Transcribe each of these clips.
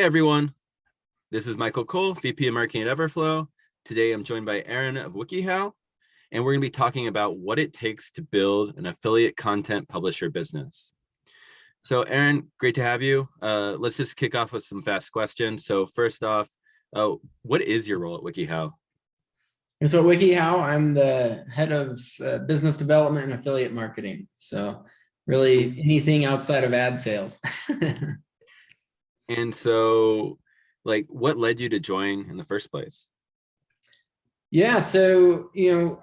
Hey everyone, this is Michael Cole, VP of Marketing at Everflow. Today I'm joined by Aaron of Wikihow, and we're going to be talking about what it takes to build an affiliate content publisher business. So Aaron, great to have you. Let's just kick off with some fast questions. So first off, what is your role at Wikihow? And so at Wikihow, I'm the head of business development and affiliate marketing. So really anything outside of ad sales. And so what led you to join in the first place? Yeah, so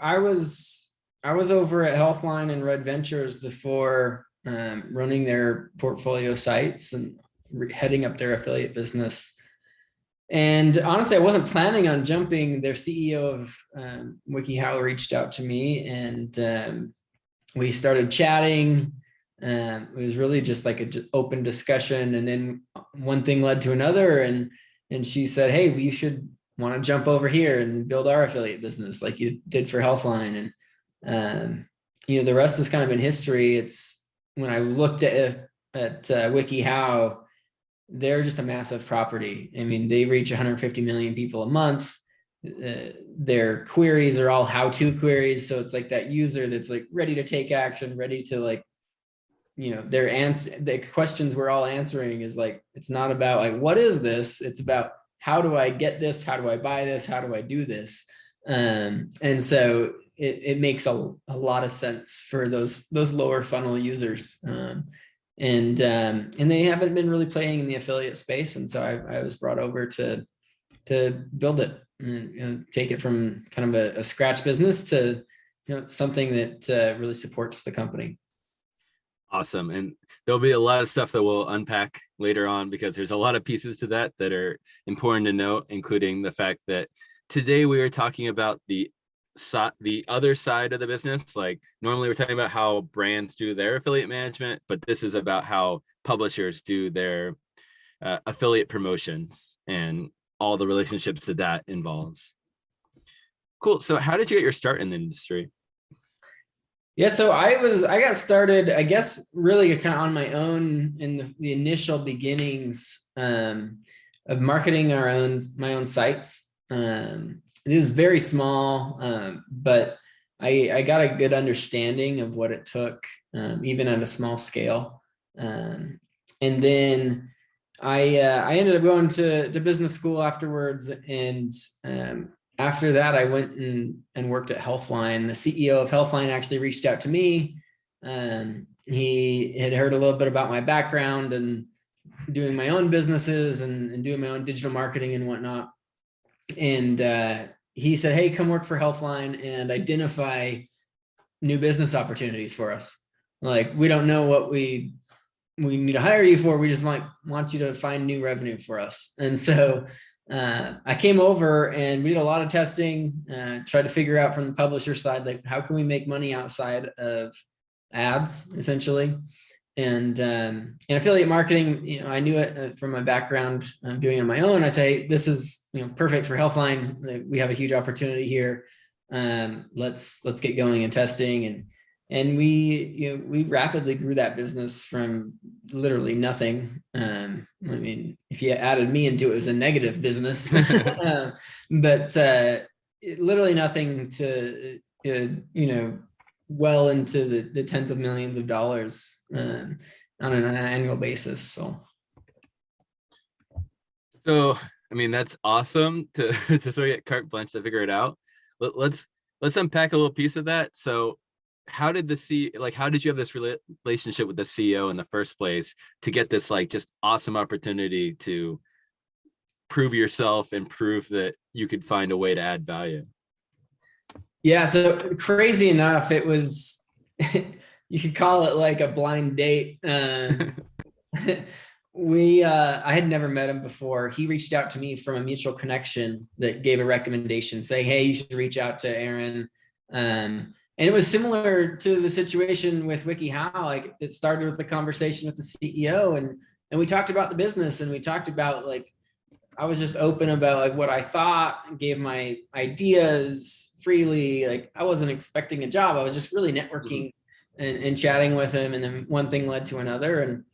I was over at Healthline and Red Ventures before running their portfolio sites and heading up their affiliate business. And honestly, I wasn't planning on jumping. Their CEO of Wikihow reached out to me, and we started chatting. It was really just like an open discussion, and then one thing led to another, and she said, "Hey, we should want to jump over here and build our affiliate business like you did for Healthline." And the rest is kind of in history. It's when I looked at Wikihow, they're just a massive property. I mean, they reach 150 million people a month. Their queries are all how-to queries, so it's like that user that's like ready to take action, ready to their answer. The questions we're all answering is like, it's not about like what is this, it's about how do I get this, how do I buy this, how do I do this. And so it makes a lot of sense for those lower funnel users. And they haven't been really playing in the affiliate space, and so I was brought over to build it and take it from kind of a scratch business to something that really supports the company. Awesome. And there'll be a lot of stuff that we'll unpack later on, because there's a lot of pieces to that are important to note, including the fact that today we are talking about the other side of the business. Like normally we're talking about how brands do their affiliate management, but this is about how publishers do their affiliate promotions and all the relationships that involves. Cool. So how did you get your start in the industry? Yeah, so I got started, I guess, really kind of on my own in the initial beginnings of marketing my own sites. It was very small, but I got a good understanding of what it took, even at a small scale. And then I ended up going to business school afterwards, and after that, I went and worked at Healthline. The CEO of Healthline actually reached out to me. He had heard a little bit about my background and doing my own businesses and doing my own digital marketing and whatnot. And he said, "Hey, come work for Healthline and identify new business opportunities for us. Like, we don't know what we need to hire you for. We just want you to find new revenue for us." And so I came over and we did a lot of testing, tried to figure out from the publisher side, like how can we make money outside of ads, essentially. And affiliate marketing, I knew it from my background. I'm doing it on my own. I say, this is perfect for Healthline. We have a huge opportunity here. Let's get going and testing. And we rapidly grew that business from literally nothing. I mean, if you added me into it, it was a negative business, but literally nothing to, well into the tens of millions of dollars on an annual basis. So, I mean, that's awesome to sort of get carte blanche to figure it out. Let's unpack a little piece of that. So how did how did you have this relationship with the CEO in the first place to get this just awesome opportunity to prove yourself and prove that you could find a way to add value? Yeah, so crazy enough, it was, you could call it like a blind date. I had never met him before. He reached out to me from a mutual connection that gave a recommendation, saying, "Hey, you should reach out to Aaron." And it was similar to the situation with Wikihow. Like, it started with a conversation with the CEO, and we talked about the business, and we talked about I was just open about what I thought, gave my ideas freely. Like, I wasn't expecting a job. I was just really networking and chatting with him. And then one thing led to another.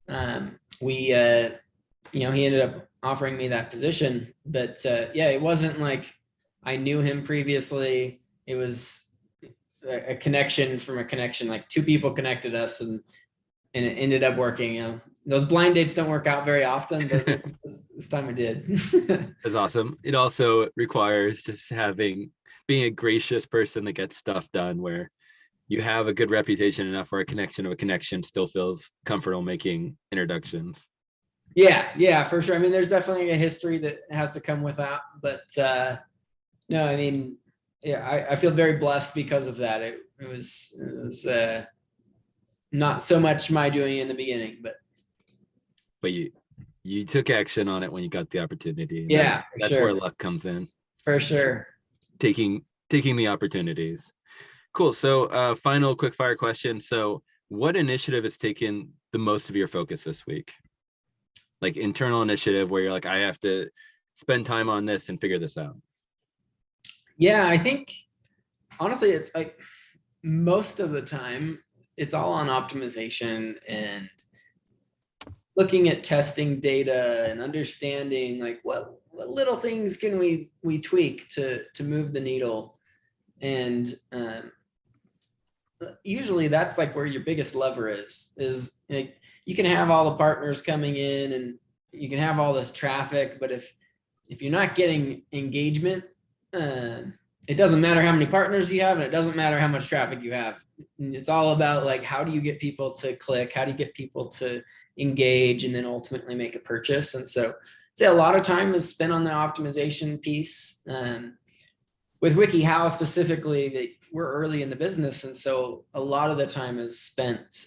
And we he ended up offering me that position. But yeah, it wasn't like I knew him previously. It was a connection from a connection, like two people connected us, and it ended up working. Those blind dates don't work out very often, but this time it did. That's awesome. It also requires just being a gracious person that gets stuff done, where you have a good reputation enough where a connection of a connection still feels comfortable making introductions. Yeah, for sure. I mean, there's definitely a history that has to come with that, but no, I mean, yeah, I feel very blessed because of that. It was not so much my doing in the beginning, but you took action on it when you got the opportunity. And yeah, that's sure. where luck comes in. For sure. Taking the opportunities. Cool. So final quick fire question. So what initiative has taken the most of your focus this week? Like internal initiative where you're like, I have to spend time on this and figure this out. Yeah, I think honestly, it's like most of the time it's all on optimization and looking at testing data and understanding like what little things can we tweak to move the needle. And usually that's like where your biggest lever is like, you can have all the partners coming in and you can have all this traffic, but if you're not getting engagement, it doesn't matter how many partners you have, and it doesn't matter how much traffic you have. It's all about like, how do you get people to click? How do you get people to engage and then ultimately make a purchase? And so I'd say a lot of time is spent on the optimization piece. With Wikihow specifically, we're early in the business, and so a lot of the time is spent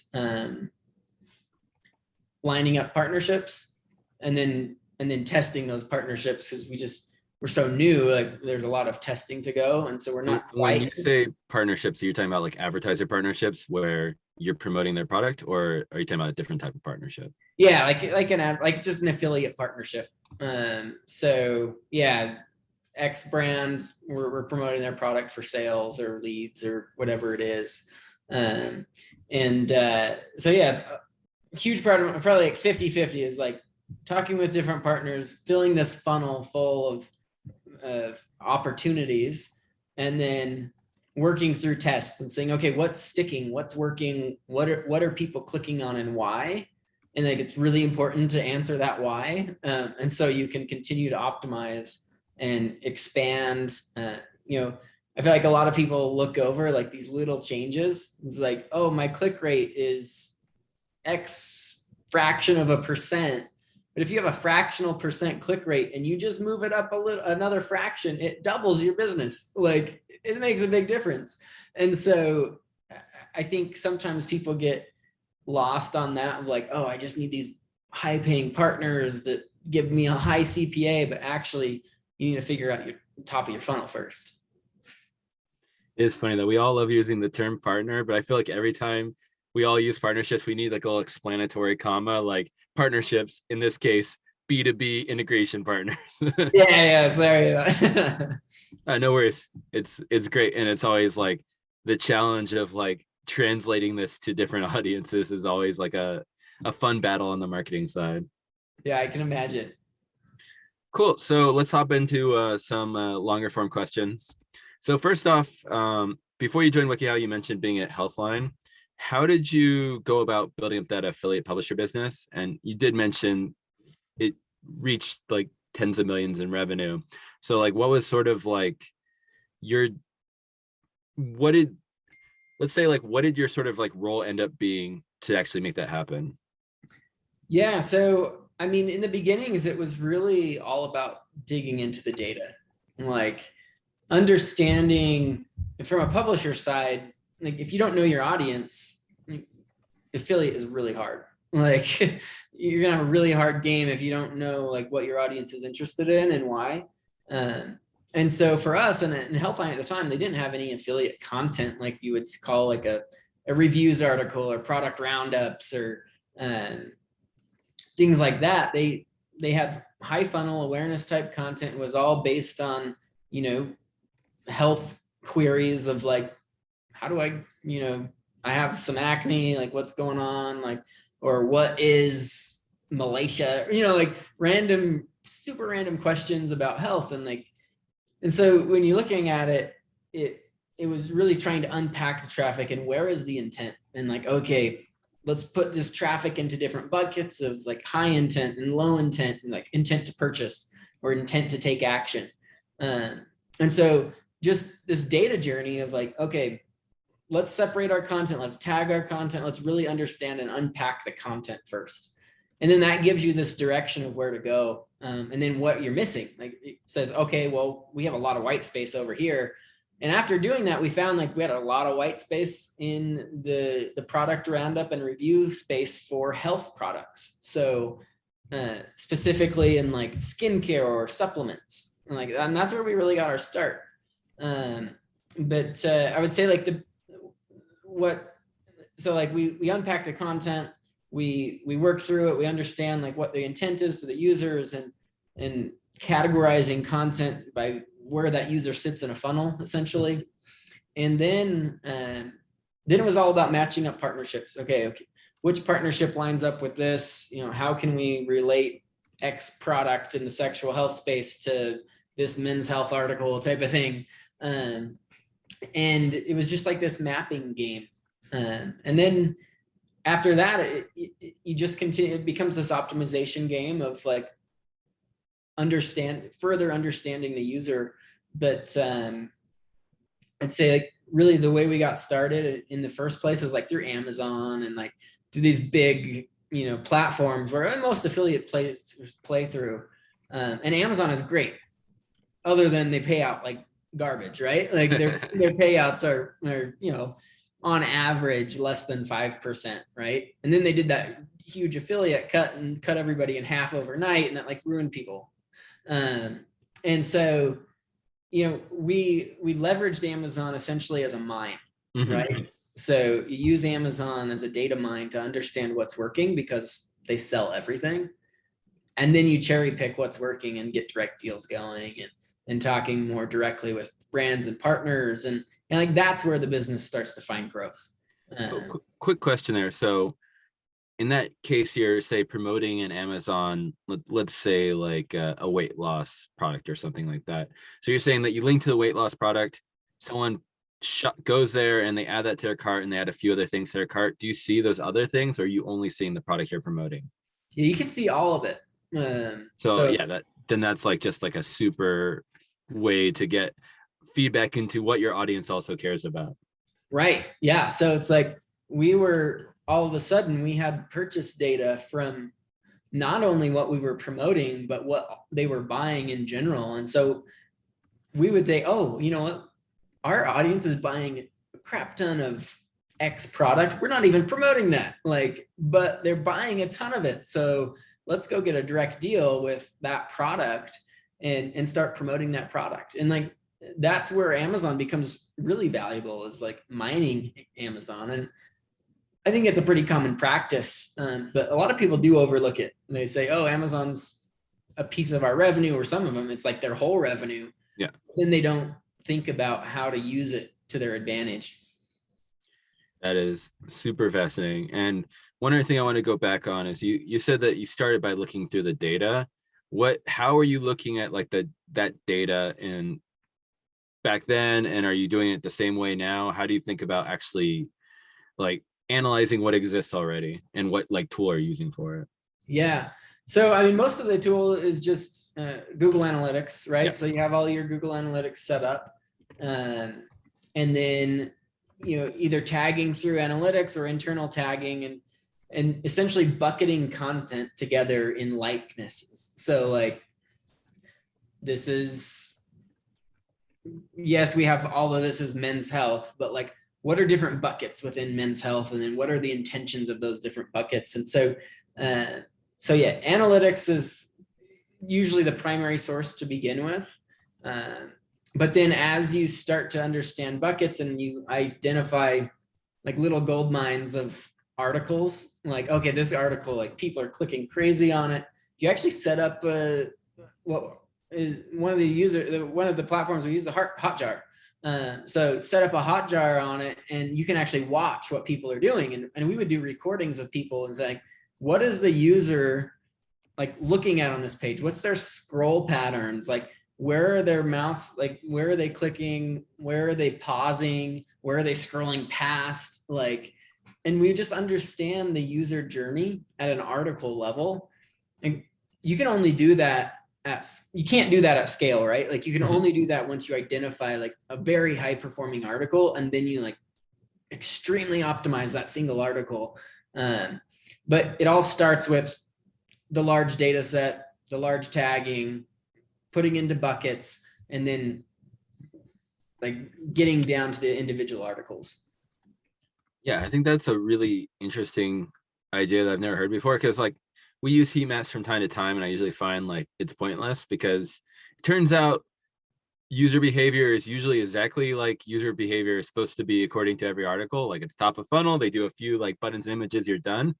lining up partnerships and then testing those partnerships, because we're so new, like there's a lot of testing to go, and so we're not When you quite. say partnerships, you're talking about like advertiser partnerships where you're promoting their product, or are you talking about a different type of partnership? Yeah, like just an affiliate partnership. So yeah, X brand, we're promoting their product for sales or leads or whatever it is. So yeah, a huge part of probably like 50-50 is like talking with different partners, filling this funnel full of opportunities, and then working through tests and saying, okay, what's sticking, what's working, what are people clicking on and why? And like, it's really important to answer that why. And so you can continue to optimize and expand. I feel like a lot of people look over like these little changes. It's like, oh, my click rate is X fraction of a percent. But if you have a fractional percent click rate and you just move it up another fraction, it doubles your business. Like, it makes a big difference. And so I think sometimes people get lost on that of like, oh, I just need these high paying partners that give me a high CPA, but actually you need to figure out your top of your funnel first. It's funny that we all love using the term partner, but I feel like every time we all use partnerships, we need like a little explanatory comma, like partnerships, in this case, B2B integration partners. Yeah, sorry. No worries. It's great. And it's always like the challenge of like translating this to different audiences is always like a fun battle on the marketing side. Yeah, I can imagine. Cool. So let's hop into some longer form questions. So first off, before you joined Wikihow, you mentioned being at Healthline. How did you go about building up that affiliate publisher business? And you did mention it reached like tens of millions in revenue. So like, what was sort of like what did your sort of like role end up being to actually make that happen? Yeah, so I mean, in the beginnings, it was really all about digging into the data and like understanding from a publisher side. Like, if you don't know your audience, affiliate is really hard. Like, you're gonna have a really hard game if you don't know like what your audience is interested in and why. And so for us and Healthline at the time, they didn't have any affiliate content like you would call like a reviews article or product roundups or things like that. They had high funnel awareness type content. It was all based on, health queries of like, how do I have some acne, like what's going on, like, or what is Malaysia, like random, super random questions about health. And so when you're looking at it, it was really trying to unpack the traffic and where is the intent, and like, okay, let's put this traffic into different buckets of like high intent and low intent, and like intent to purchase or intent to take action. And so just this data journey of like, okay, let's separate our content, let's tag our content, let's really understand and unpack the content first. And then that gives you this direction of where to go. And then what you're missing, like it says, okay, well, we have a lot of white space over here. And after doing that, we found like we had a lot of white space in the product roundup and review space for health products. So specifically in like skincare or supplements, and that's where we really got our start. But I would say like we unpack the content, we work through it, we understand like what the intent is to the users, and categorizing content by where that user sits in a funnel, essentially. And then it was all about matching up partnerships. Okay, which partnership lines up with this? How can we relate X product in the sexual health space to this men's health article type of thing? And it was just like this mapping game. And then after that, you just continue, it becomes this optimization game of like further understanding the user. But I'd say like really the way we got started in the first place is like through Amazon and like through these big, platforms where most affiliate play through. And Amazon is great, other than they pay out like garbage, right? Like their payouts are on average less than 5%, right? And then they did that huge affiliate cut and cut everybody in half overnight, and that like ruined people. And so we leveraged Amazon essentially as a mine, right? So you use Amazon as a data mine to understand what's working, because they sell everything. And then you cherry pick what's working and get direct deals going, and talking more directly with brands and partners. And like, that's where the business starts to find growth. Quick question there. So in that case, you're say promoting an Amazon, let's say like a weight loss product or something like that. So you're saying that you link to the weight loss product, someone goes there and they add that to their cart, and they add a few other things to their cart. Do you see those other things, or are you only seeing the product you're promoting? Yeah, you can see all of it. So yeah, that's like just like a super way to get feedback into what your audience also cares about. Right. Yeah. So it's like all of a sudden we had purchase data from not only what we were promoting, but what they were buying in general. And so we would say, oh, you know what? Our audience is buying a crap ton of X product. We're not even promoting that, but they're buying a ton of it. So let's go get a direct deal with that product and start promoting that product. And like, that's where Amazon becomes really valuable, is like mining Amazon. And I think it's a pretty common practice, but a lot of people do overlook it. They say, oh, Amazon's a piece of our revenue, or some of them, it's like their whole revenue. Yeah. Then they don't think about how to use it to their advantage. That is super fascinating. And one other thing I want to go back on is you said that you started by looking through the data. How are you looking at like that data in back then, and are you doing it the same way now? How do you think about actually like analyzing what exists already, and what like tool are you using for it? Yeah. So, I mean, most of the tool is just Google Analytics, right? Yeah. So you have all your Google Analytics set up, and then, either tagging through analytics or internal tagging, and essentially bucketing content together in likenesses. So like, yes, we have all of this is men's health, but like, what are different buckets within men's health? And then what are the intentions of those different buckets? And so yeah, analytics is usually the primary source to begin with. But then as you start to understand buckets and you identify like little gold mines of articles, like, okay, this article, like people are clicking crazy on it. If you actually set up what is one of the platforms we use, the Hotjar. So set up a Hotjar on it, and you can actually watch what people are doing. And we would do recordings of people and saying, what is the user like looking at on this page? What's their scroll patterns? Like, where are their mouse, like where are they clicking? Where are they pausing? Where are they scrolling past? Like, and we just understand the user journey at an article level. And you can only do that you can't do that at scale, right? Like you can only do that once you identify like a very high performing article, and then you like extremely optimize that single article. But it all starts with the large data set, the large tagging, putting into buckets, and then like getting down to the individual articles. Yeah, I think that's a really interesting idea that I've never heard before, because like we use heat maps from time to time, and I usually find like it's pointless because it turns out user behavior is usually exactly like user behavior is supposed to be according to every article. Like it's top of funnel, they do a few like buttons and images, you're done.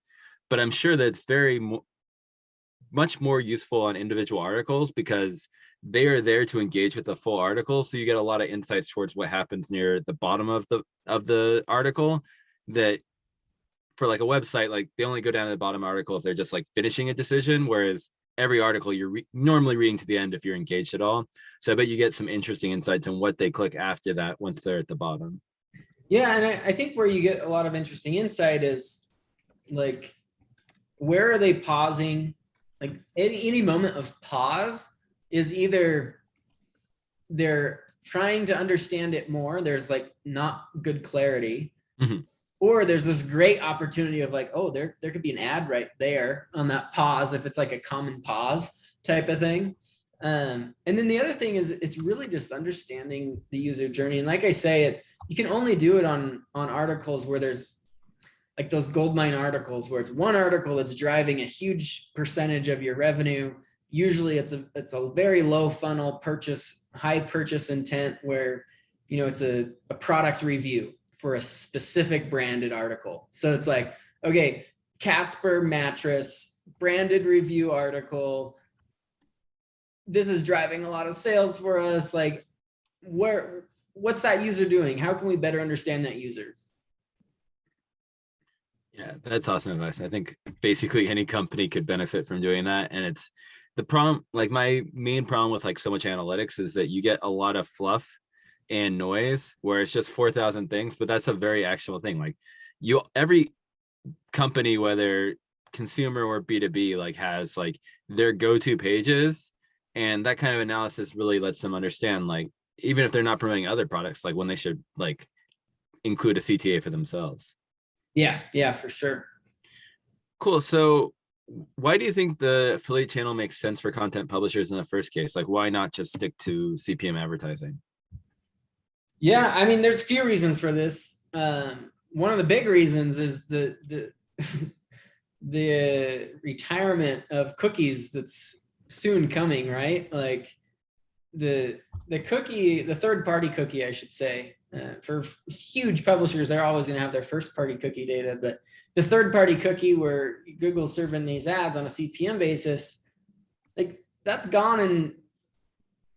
But I'm sure that it's much more useful on individual articles because they are there to engage with the full article. So you get a lot of insights towards what happens near the bottom of the article, that for like a website, like they only go down to the bottom article if they're just like finishing a decision, whereas every article you're normally reading to the end if you're engaged at all. So I bet you get some interesting insights on what they click after that once they're at the bottom. Yeah, and I think where you get a lot of interesting insight is like, where are they pausing? Like any moment of pause is either they're trying to understand it more, there's like not good clarity, or there's this great opportunity of like, oh, there could be an ad right there on that pause if it's like a common pause type of thing. And then the other thing is it's really just understanding the user journey. And like I say, you can only do it on articles where there's like those goldmine articles where it's one article that's driving a huge percentage of your revenue. Usually it's a very low funnel purchase, high purchase intent where, you know, it's a product review for a specific branded article. So it's like, okay, Casper mattress, branded review article. This is driving a lot of sales for us. Like, what's that user doing? How can we better understand that user? Yeah, that's awesome advice. I think basically any company could benefit from doing that. And it's the problem, like my main problem with like so much analytics is that you get a lot of fluff and noise where it's just 4,000 things, but that's a very actionable thing. Like every company, whether consumer or B2B, like has like their go-to pages. And that kind of analysis really lets them understand, like, even if they're not promoting other products, like when they should like include a CTA for themselves. Yeah, for sure. Cool. So why do you think the affiliate channel makes sense for content publishers in the first case? Like, why not just stick to CPM advertising? Yeah, I mean, there's a few reasons for this. One of the big reasons is the the retirement of cookies that's soon coming, right? Like the cookie, the third party cookie, I should say. For huge publishers, they're always going to have their first party cookie data, but the third party cookie where Google's serving these ads on a CPM basis, like that's gone, and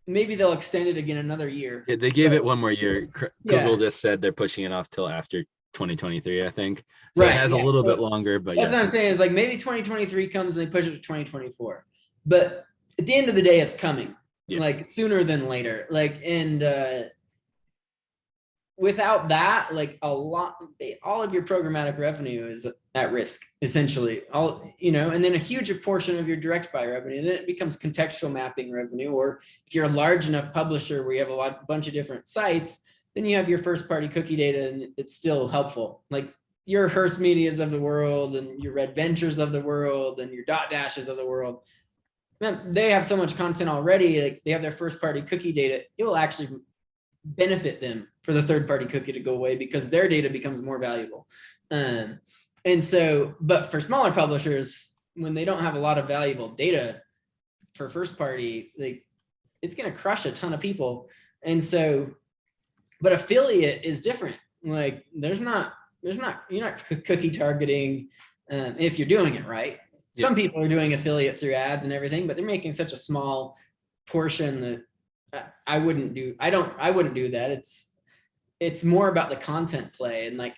maybe they'll extend it again another year. Yeah, they gave it one more year. Google Yeah. just said they're pushing it off till after 2023, I think. So Right. it has a little bit longer, but that's what I'm saying is like maybe 2023 comes and they push it to 2024. But at the end of the day, it's coming like sooner than later. Like, and without that, like all of your programmatic revenue is at risk, essentially. And then a huge portion of your direct buy revenue, then it becomes contextual mapping revenue. Or if you're a large enough publisher where you have a bunch of different sites, then you have your first party cookie data, and it's still helpful. Like your Hearst Medias of the world and your Red Ventures of the world and your Dotdashes of the world, man, they have so much content already. Like they have their first party cookie data. It will actually benefit them for the third party cookie to go away because their data becomes more valuable. And so, but for smaller publishers, when they don't have a lot of valuable data for first party, like it's going to crush a ton of people. And so, but affiliate is different. Like you're not cookie targeting if you're doing it right. Some people are doing affiliate through ads and everything, but they're making such a small portion that I wouldn't do that. It's more about the content play and like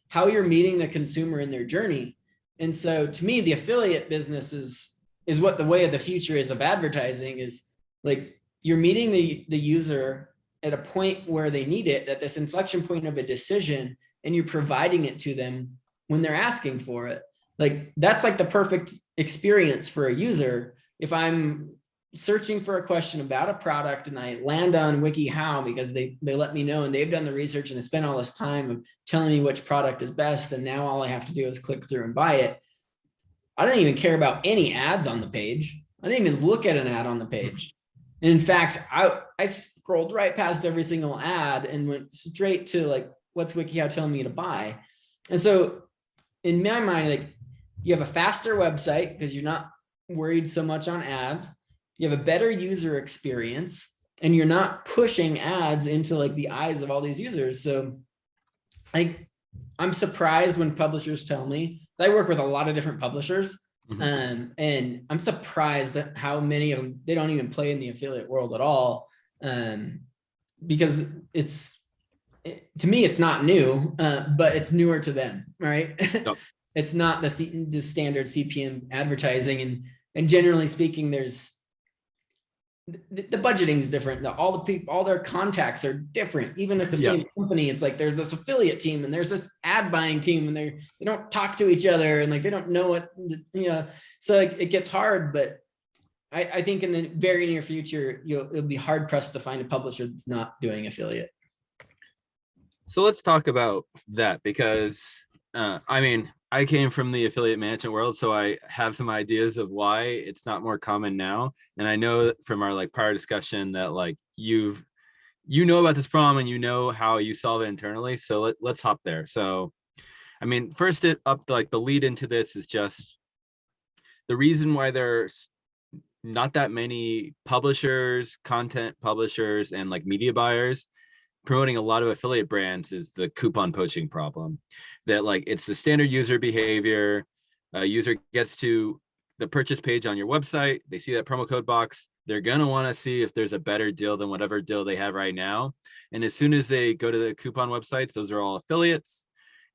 how you're meeting the consumer in their journey. And so to me, the affiliate business is what the way of the future is of advertising, is like you're meeting the user at a point where they need it, at this inflection point of a decision, and you're providing it to them when they're asking for it. Like that's like the perfect experience for a user. If I'm searching for a question about a product and I land on Wikihow because they let me know and they've done the research and they spent all this time of telling me which product is best, and now all I have to do is click through and buy it. I don't even care about any ads on the page. I didn't even look at an ad on the page. And in fact, I scrolled right past every single ad and went straight to like, what's Wikihow telling me to buy? And so in my mind, like you have a faster website because you're not worried so much on ads. You have a better user experience and you're not pushing ads into like the eyes of all these users. So like, I'm surprised when publishers tell me, I work with a lot of different publishers. And I'm surprised at how many of them, they don't even play in the affiliate world at all. Because to me, it's not new, but it's newer to them, right? Yep. It's not the standard CPM advertising. And generally speaking, there's the budgeting is different. All the people, all their contacts are different. Even at the same company, it's like there's this affiliate team and there's this ad buying team, and they don't talk to each other, and like they don't know what, so like it gets hard. But I think in the very near future, it'll be hard pressed to find a publisher that's not doing affiliate. So let's talk about that, because I mean, I came from the affiliate management world, so I have some ideas of why it's not more common now. And I know from our like prior discussion that like you know about this problem and you know how you solve it internally. So let's hop there. So, I mean, first the lead into this is just the reason why there's not that many publishers, content publishers, and like media buyers promoting a lot of affiliate brands is the coupon poaching problem. That like it's the standard user behavior. A user gets to the purchase page on your website, they see that promo code box, they're gonna want to see if there's a better deal than whatever deal they have right now. And as soon as they go to the coupon websites, those are all affiliates,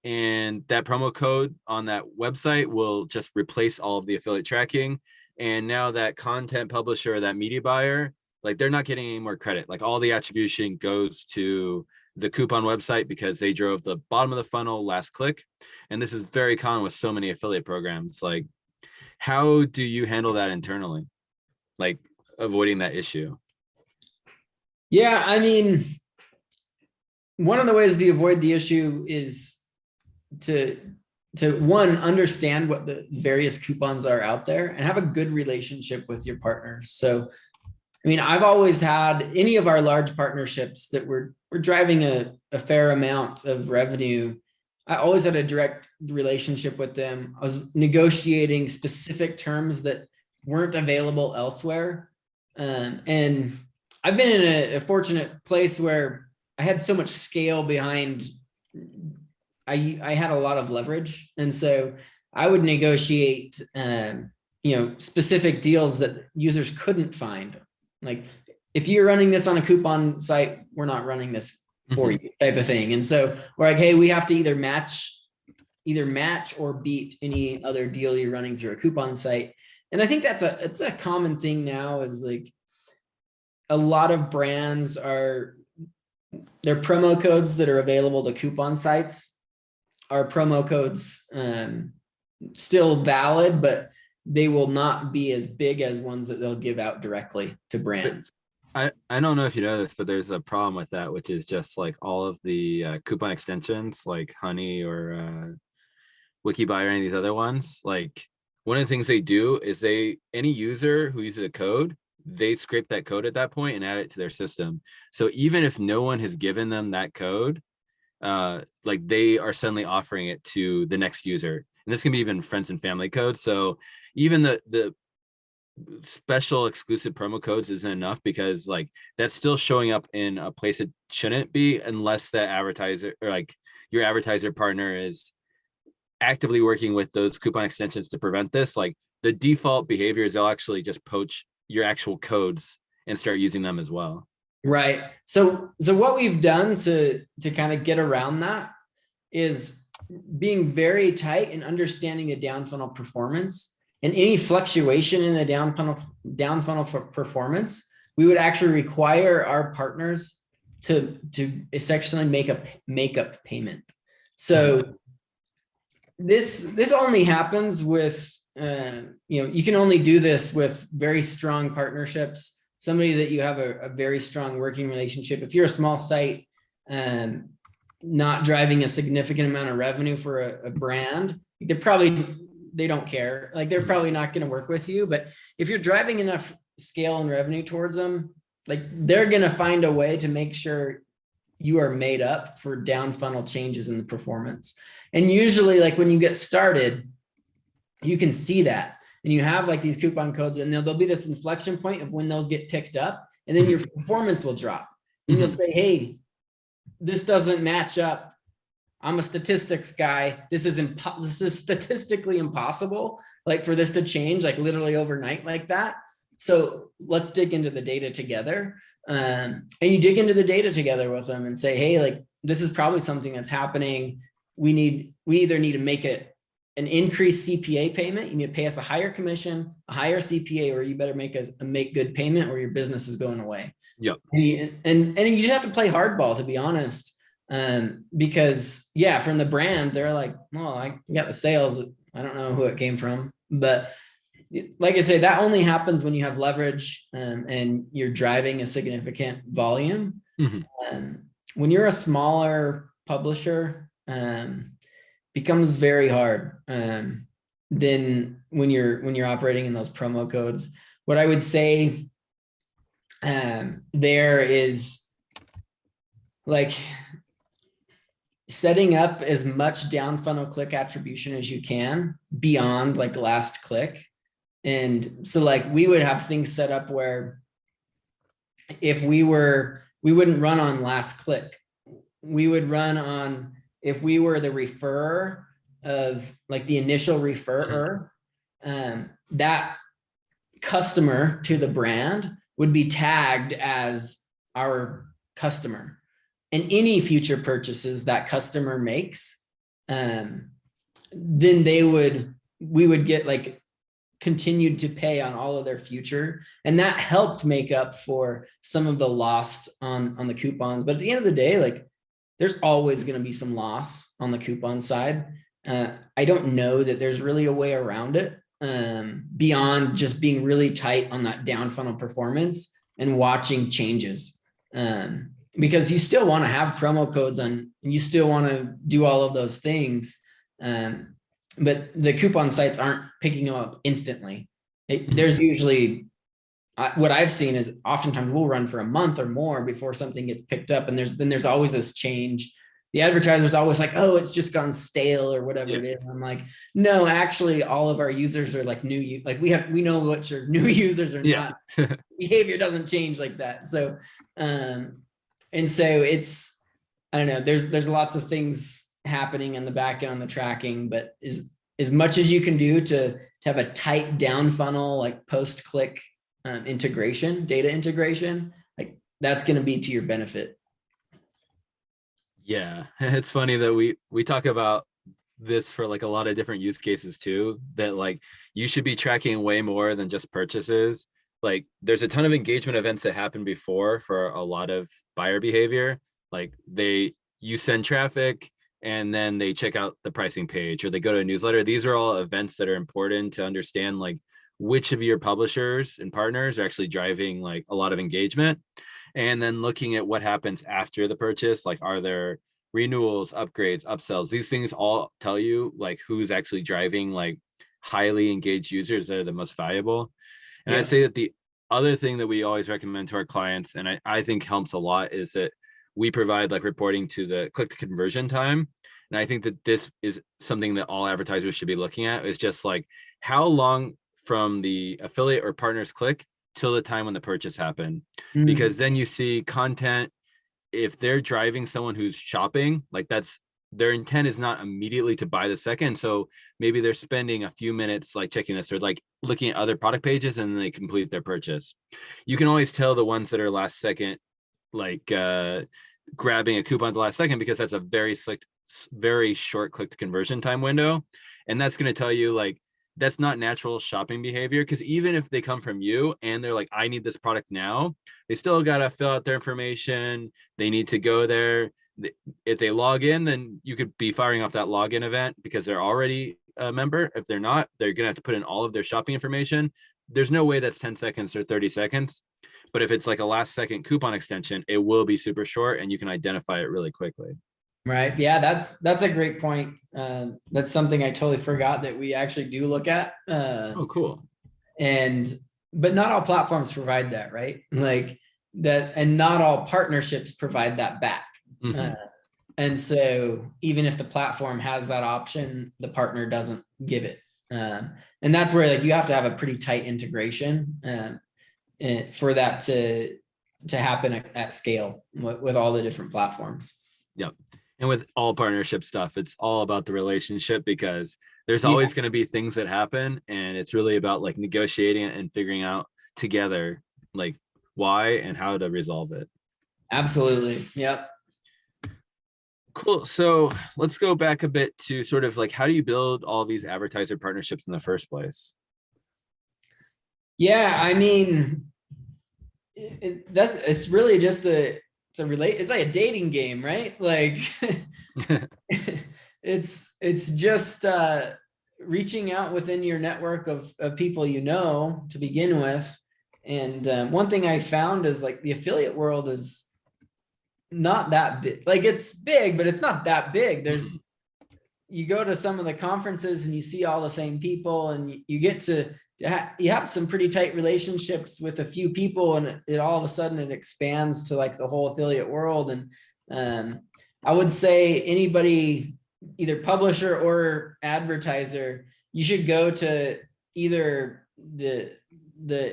and that promo code on that website will just replace all of the affiliate tracking. And now that content publisher or that media buyer, like they're not getting any more credit. Like all the attribution goes to the coupon website because they drove the bottom of the funnel last click. And this is very common with so many affiliate programs. Like, how do you handle that internally? Like avoiding that issue? Yeah, I mean, one of the ways to avoid the issue is to one, understand what the various coupons are out there and have a good relationship with your partners. So I mean, I've always had any of our large partnerships that we're driving a fair amount of revenue. I always had a direct relationship with them. I was negotiating specific terms that weren't available elsewhere. And I've been in a fortunate place where I had so much scale behind, I had a lot of leverage. And so I would negotiate, specific deals that users couldn't find. Like if you're running this on a coupon site, we're not running this for you, type of thing. And so we're like, hey, we have to either match or beat any other deal you're running through a coupon site. And I think it's a common thing now, is like a lot of brands their promo codes that are available to coupon sites are promo codes still valid, but they will not be as big as ones that they'll give out directly to brands. I don't know if you know this, but there's a problem with that, which is just like all of the coupon extensions like Honey or Wikibuy or any of these other ones. Like one of the things they do is any user who uses a code, they scrape that code at that point and add it to their system. So even if no one has given them that code, like they are suddenly offering it to the next user. And this can be even friends and family codes. So even the special exclusive promo codes isn't enough, because like that's still showing up in a place it shouldn't be, unless the advertiser or like your advertiser partner is actively working with those coupon extensions to prevent this. Like the default behavior is they'll actually just poach your actual codes and start using them as well. Right. So what we've done to kind of get around that is being very tight and understanding the down funnel performance, and any fluctuation in the down funnel for performance, we would actually require our partners to essentially make up payment. So this only happens with you can only do this with very strong partnerships, somebody that you have a very strong working relationship. If you're a small site, not driving a significant amount of revenue for a brand, they don't care. Like, they're probably not going to work with you. But if you're driving enough scale and revenue towards them, like, they're going to find a way to make sure you are made up for down funnel changes in the performance. And usually, like, when you get started, you can see that, and you have like these coupon codes, and there'll be this inflection point of when those get picked up, and then your performance will drop, and you'll say, hey, this doesn't match up. I'm a statistics guy. This is statistically impossible, like, for this to change like literally overnight like that. So let's dig into the data together. And you dig into the data together with them and say, hey, like, this is probably something that's happening. We either need to make an increased CPA payment. You need to pay us a higher commission, a higher CPA, or you better make a make good payment, or your business is going away. Yep. And you just have to play hardball, to be honest. Because from the brand, they're like, well, I got the sales. I don't know who it came from, but like I say, that only happens when you have leverage, and you're driving a significant volume. When you're a smaller publisher, becomes very hard. Then when you're operating in those promo codes, what I would say there is, like, setting up as much down funnel click attribution as you can beyond like the last click. And so, like, we would have things set up where if we wouldn't run on last click. We would run on, if we were the referrer of, like, the initial referrer, that customer to the brand would be tagged as our customer. And any future purchases that customer makes, then we would get, like, continued to pay on all of their future. And that helped make up for some of the lost on the coupons. But at the end of the day, like, there's always going to be some loss on the coupon side. I don't know that there's really a way around it, beyond just being really tight on that down funnel performance and watching changes. Because you still want to have promo codes on, and you still want to do all of those things. But the coupon sites aren't picking them up instantly. There's usually, what I've seen is oftentimes we'll run for a month or more before something gets picked up. And there's always this change. The advertiser's always like, oh, it's just gone stale or whatever it is. I'm like, no, actually all of our users are like new. Like, we know what your new users are not. Behavior doesn't change like that. So, and so it's, I don't know, there's lots of things happening in the back end on the tracking, but as much as you can do to have a tight down funnel, like post-click integration, data integration, like, that's going to be to your benefit. Yeah, it's funny that we talk about this for like a lot of different use cases too, that like you should be tracking way more than just purchases. Like, there's a ton of engagement events that happen before for a lot of buyer behavior. Like, you send traffic and then they check out the pricing page, or they go to a newsletter. These are all events that are important to understand, like, which of your publishers and partners are actually driving like a lot of engagement. And then looking at what happens after the purchase, like, are there renewals, upgrades, upsells? These things all tell you like who's actually driving like highly engaged users that are the most valuable. And I'd say that the other thing that we always recommend to our clients, and I think helps a lot, is that we provide like reporting to the click to conversion time. And I think that this is something that all advertisers should be looking at, is just like how long from the affiliate or partners click till the time when the purchase happened. Because then you see content, if they're driving someone who's shopping, like, that's their intent is not immediately to buy the second. So maybe they're spending a few minutes like checking this, or like looking at other product pages, and then they complete their purchase. You can always tell the ones that are last second, like grabbing a coupon at the last second, because that's a very very short click to conversion time window. And that's going to tell you like, that's not natural shopping behavior, because even if they come from you and they're like, I need this product now, they still got to fill out their information. They need to go there. If they log in, then you could be firing off that login event because they're already a member. If they're not, they're going to have to put in all of their shopping information. There's no way that's 10 seconds or 30 seconds. But if it's like a last second coupon extension, it will be super short and you can identify it really quickly. Right. Yeah, that's a great point. That's something I totally forgot that we actually do look at. Oh, cool. But not all platforms provide that, right? Like that, and not all partnerships provide that back. Mhm. And so even if the platform has that option, the partner doesn't give it. And that's where like you have to have a pretty tight integration for that to happen at scale with all the different platforms. Yep. And with all partnership stuff, it's all about the relationship, because there's Yeah. always going to be things that happen, and it's really about like negotiating it and figuring out together like why and how to resolve it. Absolutely. Yep. Cool. So let's go back a bit to sort of like, how do you build all these advertiser partnerships in the first place? Yeah, I mean, it's really just it's like a dating game, right? Like it's just reaching out within your network of people you know to begin with. And one thing I found is like the affiliate world is not that big. Like it's big, but it's not that big. You go to some of the conferences and you see all the same people, and you get to you have some pretty tight relationships with a few people, and it all of a sudden it expands to like the whole affiliate world. And I would say anybody, either publisher or advertiser, you should go to either the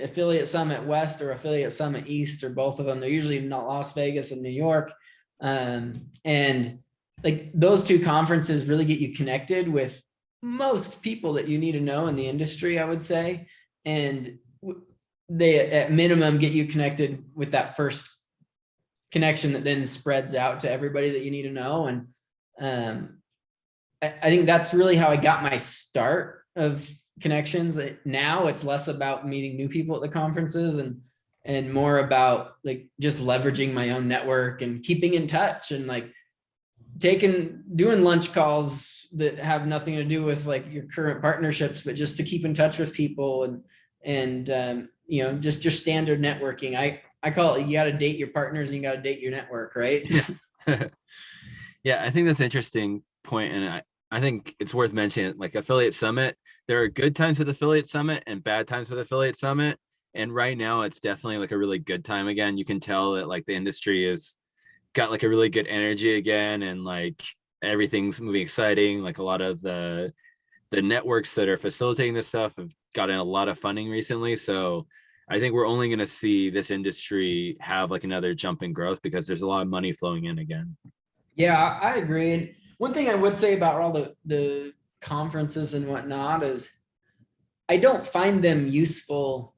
affiliate summit West or affiliate summit East, or both of them. They're usually in Las Vegas and New York. And like those two conferences really get you connected with most people that you need to know in the industry, I would say. And they at minimum get you connected with that first connection that then spreads out to everybody that you need to know. And I think that's really how I got my start of connections. Now it's less about meeting new people at the conferences and more about like just leveraging my own network and keeping in touch, and like doing lunch calls that have nothing to do with like your current partnerships, but just to keep in touch with people and you know, just your standard networking. I call it, you got to date your partners and you got to date your network, right? Yeah, I think that's an interesting point, and I think it's worth mentioning. Like Affiliate Summit, there are good times with Affiliate Summit and bad times with Affiliate Summit, and right now it's definitely like a really good time again. You can tell that like the industry is got like a really good energy again, and like everything's moving exciting. Like a lot of the networks that are facilitating this stuff have gotten a lot of funding recently, so I think we're only going to see this industry have like another jump in growth because there's a lot of money flowing in again. Yeah, I agree. And one thing I would say about all the conferences and whatnot is I don't find them useful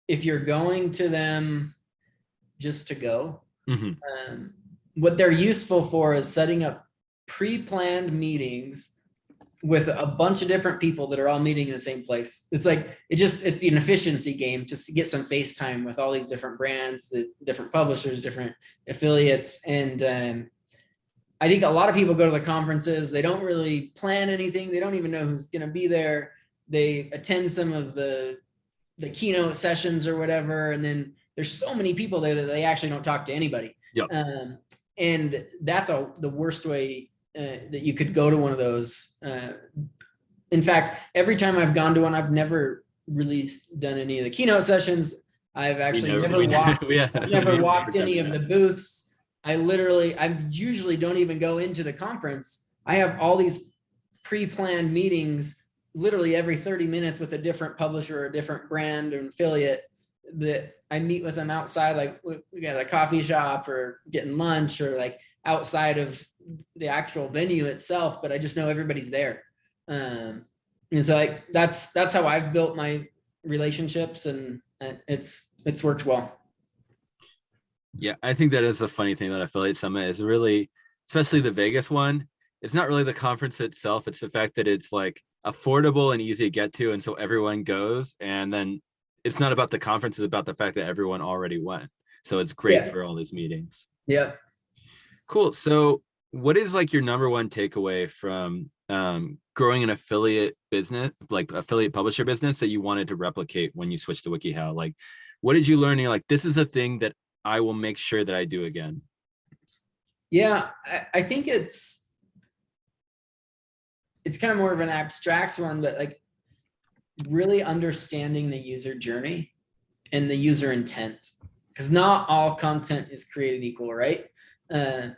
if you're going to them just to go. Mm-hmm. What they're useful for is setting up pre-planned meetings with a bunch of different people that are all meeting in the same place. It's like, it's the efficiency game to get some face time with all these different brands, the different publishers, different affiliates. And I think a lot of people go to the conferences, they don't really plan anything. They don't even know who's going to be there. They attend some of the keynote sessions or whatever. And then there's so many people there that they actually don't talk to anybody. Yep. And that's the worst way that you could go to one of those. In fact, every time I've gone to one, I've never really done any of the keynote sessions. I've actually never walked any of the booths. I usually don't even go into the conference. I have all these pre-planned meetings literally every 30 minutes with a different publisher or a different brand or affiliate that I meet with them outside, like we got a coffee shop or getting lunch or like outside of the actual venue itself, but I just know everybody's there. And so like that's how I've built my relationships, and it's worked well. Yeah, I think that is the funny thing about Affiliate Summit is really especially the Vegas one, it's not really the conference itself. It's the fact that it's like affordable and easy to get to. And so everyone goes. And then it's not about the conference, it's about the fact that everyone already went. So it's great Yeah. for all these meetings. Yeah. Cool. So what is like your number one takeaway from growing an affiliate business, like affiliate publisher business that you wanted to replicate when you switched to WikiHow? Like, what did you learn? And you're like, this is a thing that I will make sure that I do again. Yeah, I think it's kind of more of an abstract one, but like really understanding the user journey and the user intent, because not all content is created equal, right?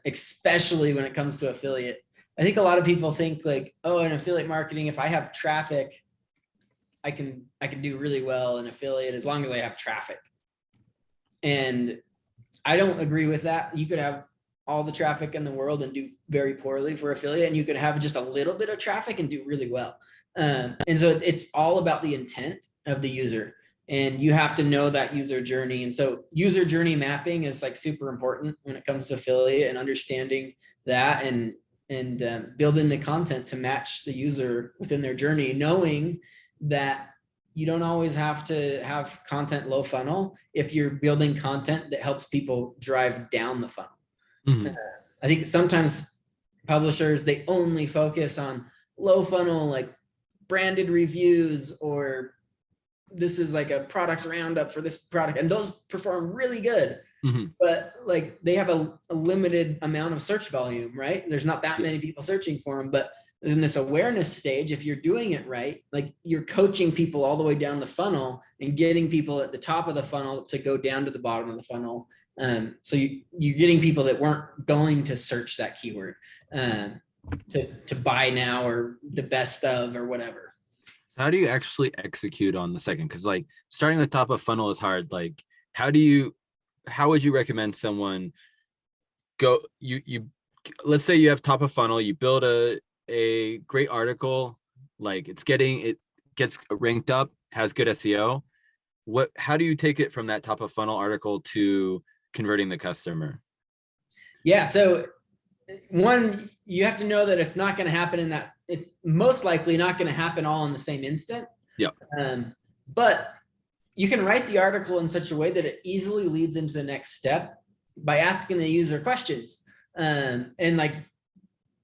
Especially when it comes to affiliate. I think a lot of people think like, oh, in affiliate marketing, if I have traffic, I can do really well in affiliate as long as I have traffic. And I don't agree with that. You could have all the traffic in the world and do very poorly for affiliate, and you could have just a little bit of traffic and do really well. And so it's all about the intent of the user, and you have to know that user journey. And so user journey mapping is like super important when it comes to affiliate, and understanding that and building the content to match the user within their journey, knowing that you don't always have to have content low funnel if you're building content that helps people drive down the funnel. Mm-hmm. I think sometimes publishers, they only focus on low funnel, like branded reviews, or this is like a product roundup for this product, and those perform really good. Mm-hmm. But like they have a limited amount of search volume, right? There's not that many people searching for them. But in this awareness stage, if you're doing it right, like you're coaching people all the way down the funnel and getting people at the top of the funnel to go down to the bottom of the funnel. So you're getting people that weren't going to search that keyword to buy now, or the best of, or whatever. How do you actually execute on the second? Because like starting the top of funnel is hard. Like, how would you recommend someone go, you let's say you have top of funnel, you build a great article, like it gets ranked up, has good SEO. How do you take it from that top of funnel article to converting the customer? Yeah. So one, you have to know that it's not going to happen it's most likely not going to happen all in the same instant. Yeah. But you can write the article in such a way that it easily leads into the next step by asking the user questions, and like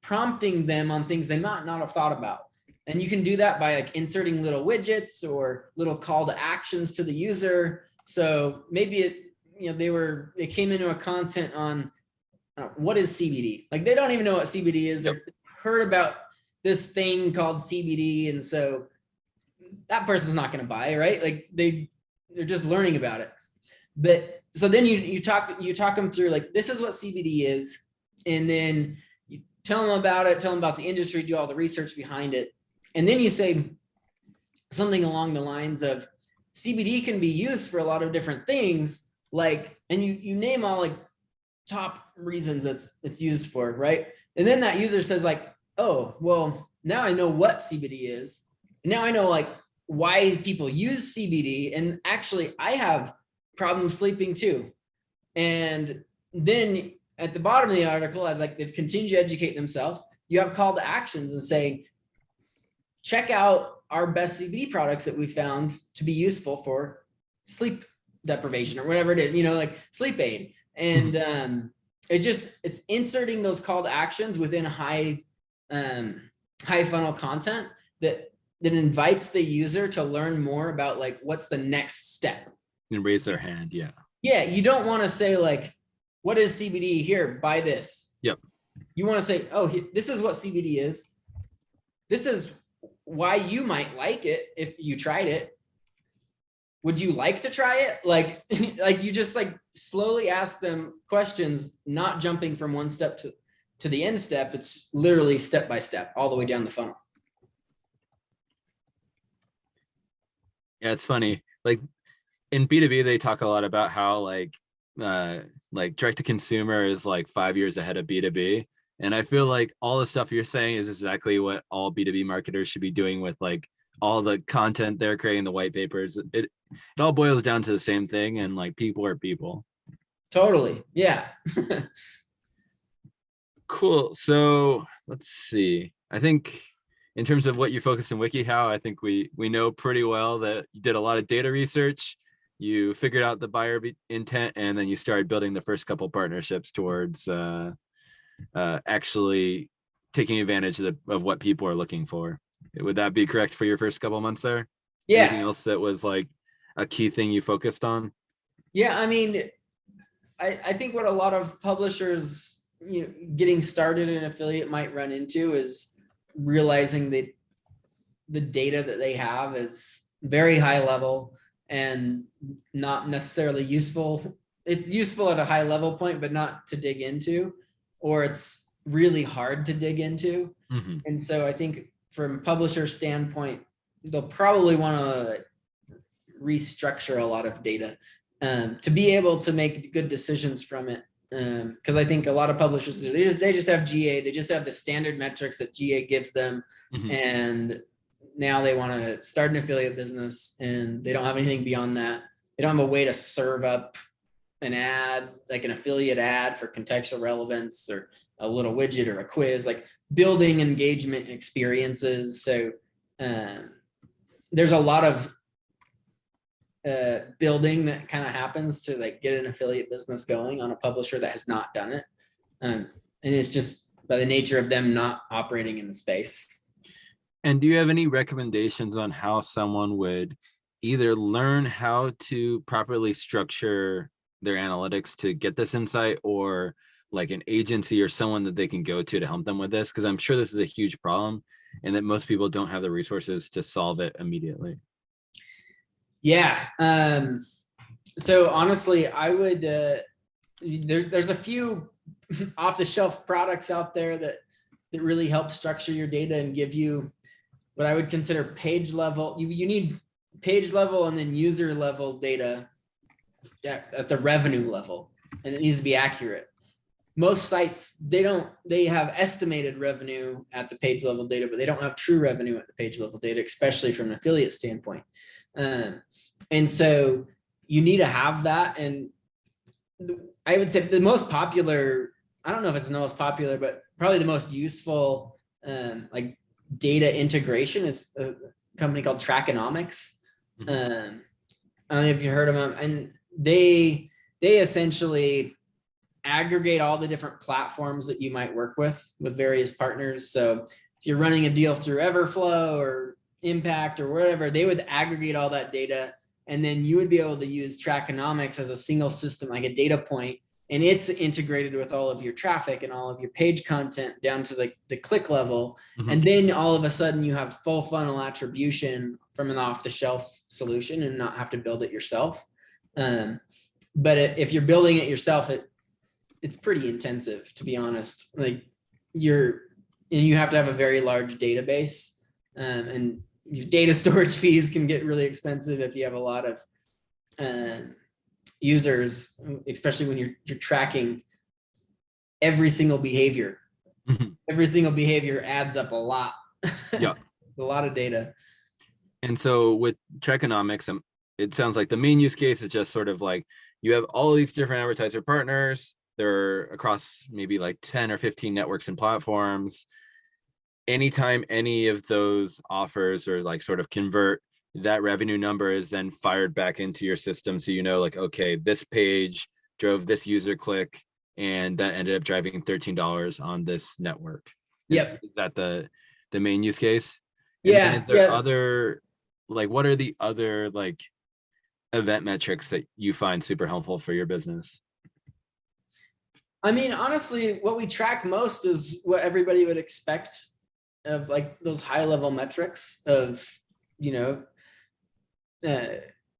prompting them on things they might not have thought about. And you can do that by like inserting little widgets or little call to actions to the user. So maybe they came into a content on what is CBD? Like they don't even know what CBD is. Yep. They've heard about this thing called CBD. And so that person's not going to buy, right? Like they're just learning about it. But so then you talk them through like, this is what CBD is. And then you tell them about it, tell them about the industry, do all the research behind it. And then you say something along the lines of CBD can be used for a lot of different things. Like, and you name all like top reasons it's used for, right? And then that user says like, oh, well, now I know what CBD is. Now I know like why people use CBD. And actually I have problems sleeping too. And then at the bottom of the article, as like they've continued to educate themselves, you have call to actions and say, check out our best CBD products that we found to be useful for sleep deprivation or whatever it is, like sleep aid. And it's inserting those call to actions within high funnel content that invites the user to learn more about like what's the next step. And raise their hand. Yeah. Yeah. You don't want to say like, what is CBD? Here, buy this. Yep. You want to say, oh, this is what CBD is. This is why you might like it if you tried it. Would you like to try it? Like you just like slowly ask them questions, not jumping from one step to the end step. It's literally step by step all the way down the funnel. Yeah, it's funny. Like in B2B, they talk a lot about how like direct to consumer is like 5 years ahead of B2B. And I feel like all the stuff you're saying is exactly what all B2B marketers should be doing with like all the content they're creating, the white papers. It all boils down to the same thing, and like people are people. Totally. Yeah. Cool. So let's see. I think in terms of what you focus in WikiHow, I think we know pretty well that you did a lot of data research. You figured out the buyer intent, and then you started building the first couple partnerships towards actually taking advantage of what people are looking for. Would that be correct for your first couple months there? Anything Yeah. else that was like a key thing you focused on? Yeah. I mean, I think what a lot of publishers, getting started in affiliate might run into is realizing that the data that they have is very high level and not necessarily useful. It's useful at a high level point, but not to dig into, or it's really hard to dig into. Mm-hmm. And so I think from a publisher standpoint, they'll probably want to restructure a lot of data to be able to make good decisions from it. Because I think a lot of publishers do, they just have GA, they just have the standard metrics that GA gives them, Mm-hmm. and now they want to start an affiliate business and they don't have anything beyond that. They don't have a way to serve up an ad, like an affiliate ad for contextual relevance or a little widget or a quiz, like building engagement experiences. So there's a lot of building that kind of happens to like get an affiliate business going on a publisher that has not done it. And it's just by the nature of them not operating in the space. And do you have any recommendations on how someone would either learn how to properly structure their analytics to get this insight, or like an agency or someone that they can go to help them with this? Because I'm sure this is a huge problem and that most people don't have the resources to solve it immediately. Yeah. So honestly, I would, there's a few off the shelf products out there that really help structure your data and give you what I would consider page level. You need page level and then user level data at the revenue level, and it needs to be accurate. Most sites, they have estimated revenue at the page level data, but they don't have true revenue at the page level data, especially from an affiliate standpoint. And so you need to have that. And I would say the most popular, I don't know if it's the most popular, but probably the most useful like data integration is a company called Trackonomics. I don't know if you heard of them, and they essentially aggregate all the different platforms that you might work with various partners. So if you're running a deal through Everflow or Impact or whatever, they would aggregate all that data, and then you would be able to use Trackonomics as a single system, like a data point, and it's integrated with all of your traffic and all of your page content down to the click level. Mm-hmm. And then all of a sudden you have full funnel attribution from an off-the-shelf solution and not have to build it yourself. But if you're building it yourself, it's pretty intensive, to be honest. Like you have to have a very large database, and your data storage fees can get really expensive if you have a lot of users, especially when you're tracking every single behavior. Mm-hmm. Every single behavior adds up a lot. Yeah. It's a lot of data. And so with Trackonomics, it sounds like the main use case is just sort of like you have all of these different advertiser partners. They're across maybe like 10 or 15 networks and platforms. Anytime any of those offers or like sort of convert, that revenue number is then fired back into your system. So, like, okay, this page drove this user click and that ended up driving $13 on this network. Yep. Is that the main use case? And yeah. Is there other, like, what are the other like event metrics that you find super helpful for your business? I mean, honestly, what we track most is what everybody would expect of like those high level metrics of,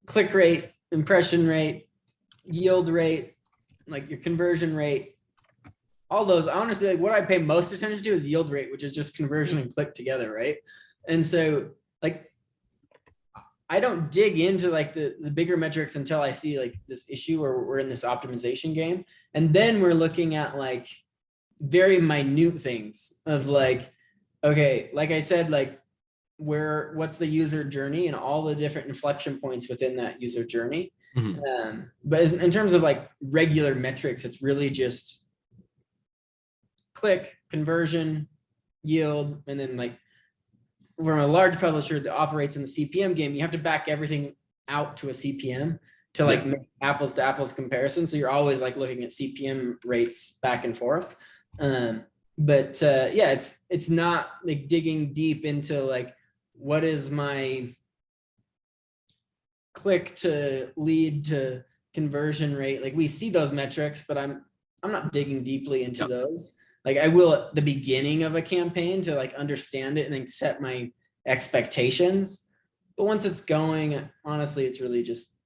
click rate, impression rate, yield rate, like your conversion rate, all those. Honestly, like what I pay most attention to is yield rate, which is just conversion and click together, right? And so like I don't dig into like the bigger metrics until I see like this issue where we're in this optimization game. And then we're looking at like very minute things of like, okay, like I said, like what's the user journey and all the different inflection points within that user journey. Mm-hmm. But in terms of like regular metrics, it's really just click, conversion, yield, and then like from a large publisher that operates in the CPM game, you have to back everything out to a CPM to like make apples to apples comparison. So you're always like looking at CPM rates back and forth. But yeah, it's not like digging deep into like, what is my click to lead to conversion rate? Like we see those metrics, but I'm not digging deeply into those. Like I will at the beginning of a campaign to like understand it and then set my expectations. But once it's going, honestly, it's really just,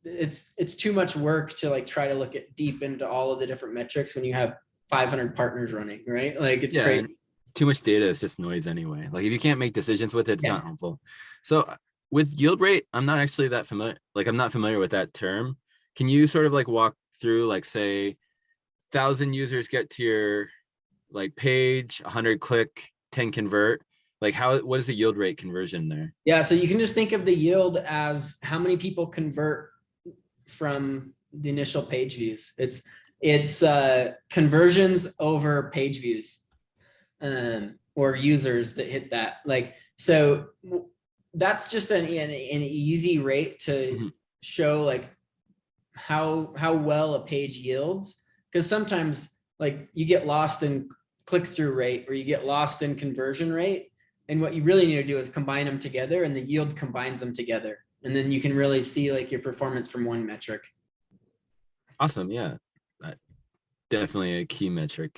it's too much work to like try to look at deep into all of the different metrics when you have 500 partners running, right? Like it's crazy. Too much data is just noise anyway. Like if you can't make decisions with it, it's not helpful. So with yield rate, I'm not actually that familiar. Like I'm not familiar with that term. Can you sort of like walk through, like say 1,000 users get to your like page, 100 click, 10 convert? Like what is the yield rate conversion there? Yeah, so you can just think of the yield as how many people convert from the initial page views. It's conversions over page views, or users that hit that. Like, so that's just an easy rate to show like how well a page yields. Because sometimes like you get lost in click-through rate or you get lost in conversion rate. And what you really need to do is combine them together, and the yield combines them together. And then you can really see like your performance from one metric. Awesome. Yeah. Definitely a key metric.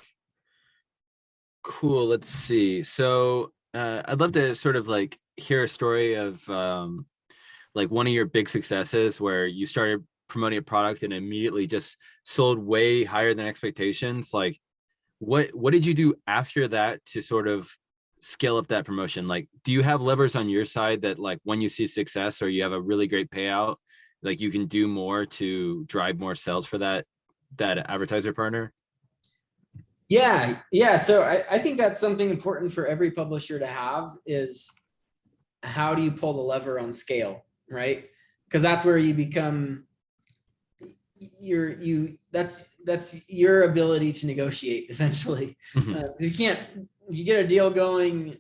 Cool. Let's see. So I'd love to sort of like hear a story of like one of your big successes where you started promoting a product and immediately just sold way higher than expectations. Like what did you do after that to sort of scale up that promotion? Like, do you have levers on your side that like when you see success or you have a really great payout, like you can do more to drive more sales for that advertiser partner? Yeah. So I think that's something important for every publisher to have is how do you pull the lever on scale, right? Because that's where you become that's your ability to negotiate essentially. You can't, if you get a deal going,